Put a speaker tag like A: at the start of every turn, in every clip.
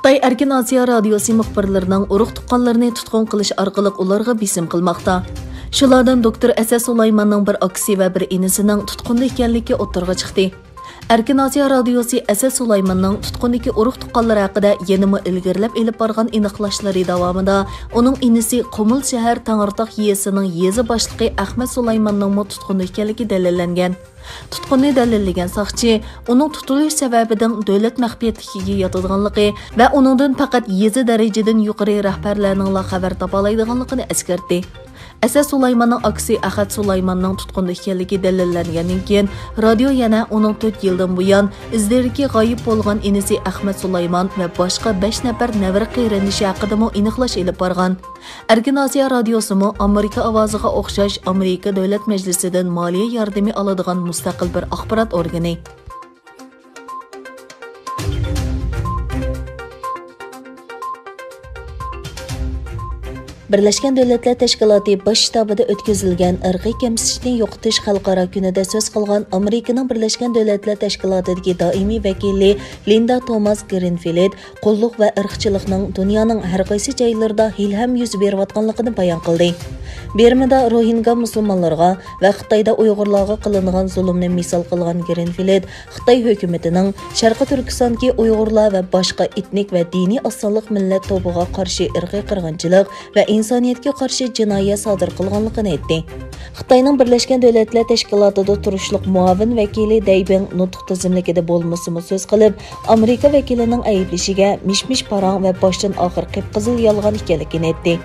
A: Xitoy Erkin Osiyo radiosi muxbirlarining urug' tuqqanlarni tutqun qilish orqali ularga besim qilmoqda. Shulardan doktor Asad Sulaymonning bir aksi va bir inisining tutqunda ekanligi o'tirg'a chiqdi. Erkin Osiyo radiosi Asad Sulaymonning tutqundagi urug' tuqqanlari haqida yanama ilgirlab elib borgan aniqlashlari davomida uning inisi Qumul shahar Tangirtoq yesining yezi boshlig'i Ahmad Sulaymonning tutqunda ekanligi dalillangan. Tutqunni dalillagan soqchi uning tutilish sababidan davlat maxfiyatligiga yotadiganligi va uningdan faqat yezi darajadan yuqori rahbarlarning xabar topa oladiganligini eskartdi. Asad Sulaymonning aksi Ahad Sulaymonning tutqunda ekanligi dalillangandan keyin radio yana uning 4 yildan buyon izlariga g'oyib bo'lgan inisi Ahmad Sulaymon va boshqa 5 nafar navara qiyrindishi haqida aniqlash elib borgan. Erkin Osiyo radiosimi Amerika ovoziga o'xshash Amerika davlat majlisidan moliya yordami oladigan mustaqil bir axborot organi. Birleşken Devletler Teşkilatı baş ştabida o'tkazilgan irqiy kamsitishni yo'qotish xalqaro kunida so'z qilgan Amerikaning Birleşken Devletler Teşkilatı'dagi doimiy vakili Linda Thomas Greenfield qulluq va irqchilikning dunyoning har qaysi joylarida ilham yuz berayotganligini bayon qildi. Birmada Rohingya musulmonlarga va Xitoyda Uyg'urlarga qilingan zulmni misol qilgan Greenfield Xitoy hukumatining Sharqi Turkistondagi Uyg'urlar va boshqa etnik va diniy asonliq millat to'piga qarshi irqiy qirg'inchilik va insoniyatga qarshi jinoyat sodir qilganligini aytdi. Xitoyning Birleşken Devletler Teşkilatı'da turishliq muavin vakili Daybing nutq tizimligida bo'lmasimi so'z qilib, Amerika vakilining ayblashiga mish-mish parang va boshdan oxir qip-qizil yolg'on ekanligini aytdi.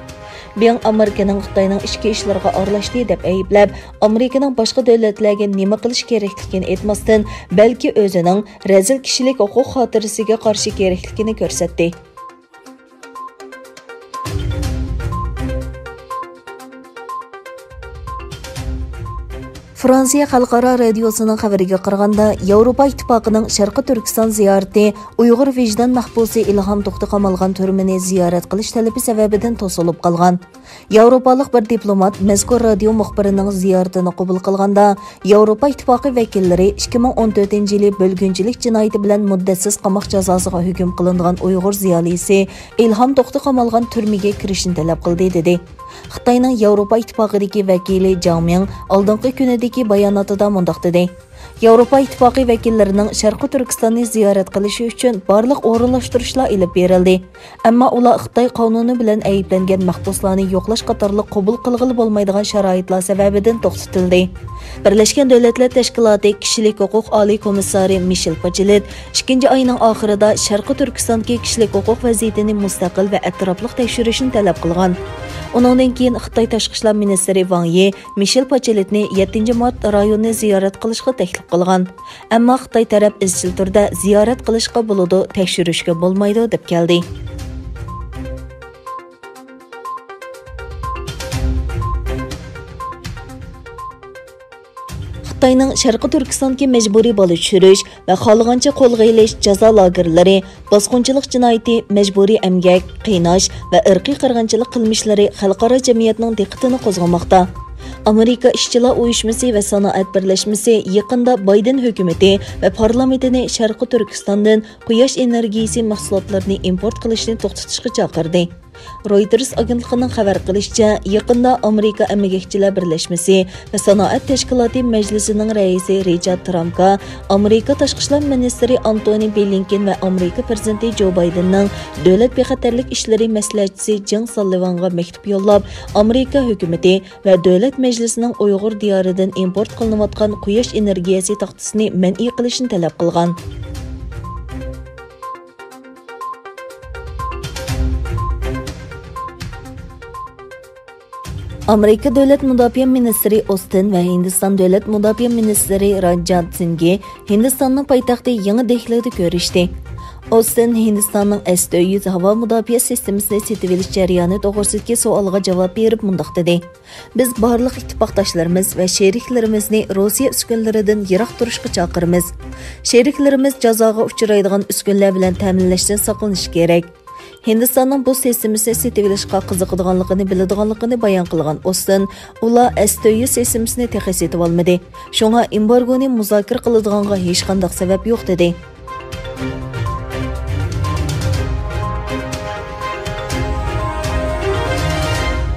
A: Beng Amerikaning Xitoyning ichki ishlariga aralashdi deb ayblab, Amerikaning boshqa davlatlarga nima qilish kerakligini aytmasdan, balki o'zining razil kishilik huquq xotirasiga qarshi kerakligini ko'rsatdi. Fransiya Xalqaro radiosining xabariga qaraganda, Yevropa Ittifoqining Sharqi Turkiston ziyorati Uyg'ur vijdon mahbusi Ilhom To'xti qamalgan turmini ziyorat qilish talabi sababidan to'silib qolgan. Yevropalik bir diplomat mazkur radio muxbirining ziyoratini qabul qilganda, Yevropa Ittifoqi vakillari 2014-yili bo'lgunchilik jinoyati bilan muddatsiz qamoq jazosiga hukm qilingan Uyg'ur ziyolisi Ilhom To'xti qamalgan turmaga kirishni talab qildi dedi. Xitoyning Yevropa Ittifoqidagi vakili Zhang Ming oldingi kunidagi bayonotida mundaq dedi. Yevropa Ittifoqi vakillarining Sharqi Turkistonni ziyorat qilishi uchun barliq o'rinlashtirishlar ilib berildi. Ammo ular Xitoy qonuni bilan ayblangan mahbuslarni yo'qlash qatorliq qabul qilg'ili bo'lmaydigan sharoitlar sababidan to'xtatildi. Birleşken Devletler Teşkilatı Kishilik huquq oliy komissari Michel Bachelet 2 oyning oxirida Sharqi Turkistondagi kishilik huquq vaziyatini mustaqil va atrofli tekshirishni talab qilgan. Uningdan keyin Xitoy tashqi ishlar ministri Wang Yi Michel Bacheletni 7-mart rayonni ziyorat qilishga taklif qilgan. Ammo Xitoy taraf izchil turda ziyorat qilishga bo'ladi, tekshirishga bo'lmaydi deb keldi. Xitoyning Sharqi Turkistondagi majburiy bola tushirish va xohlagancha qo'lga ilish jazo lagerlari, bosqinchilik jinoyati, majburiy emgak, qiynash va irqiy qirg'inchilik qilmishlari xalqaro jamiyatning diqqatini qo'zg'amoqda. Amerika ishchilar uyushmasi va sanoat birlashmasi yaqinda Bayden hukumati va parlamentini Sharqi Turkistondan quyosh energiyasi mahsulotlarini import qilishni to'xtatishga chaqirdi. Reuters agentligining xabar qilishicha, yaqinda Amerika Emgakchilar birlashmasi va sanoat tashkiloti majlisining raisi Richard Trumpga Amerika tashqi ishlar ministri Antony Blinken va Amerika prezidenti Joe Bidenning davlat bexatarlik ishlari maslahatchisi Jang Sullivanga maktub yo'llab, Amerika hukumati va davlat majlisining Uyg'ur diyoridan import qilinayotgan quyosh energiyasi taxtasini man'iy qilishni talab qilgan. Amerika Davlat Mudofaa ministri Austin va Hindiston Davlat Mudofaa ministri Rajat Singh Hindistonning poytaxti yangi Dehlida ko'rishdi. Austin Hindistonning S-400 havo mudofaa sistemasini setib olish jarayoni to'g'risidagi savolga javob berib mundaq dedi. Biz barliq ittifoqdoshlarimiz va sheriklarimizni Rossiya uskunlaridan yiroq turishga chaqiramiz. Sheriklarimiz jazoga uchraydigan uskunlar bilan ta'minlashdan saqlanish kerak. Hindistonning bu sistemasi setilishga qiziqadiganligini biladiganligini bayon qilgan Austin, ular S-400 sistemasini texnik setib olmadi. Shunga embargoni muzokara qiladiganga hech qanday sabab yo'q dedi.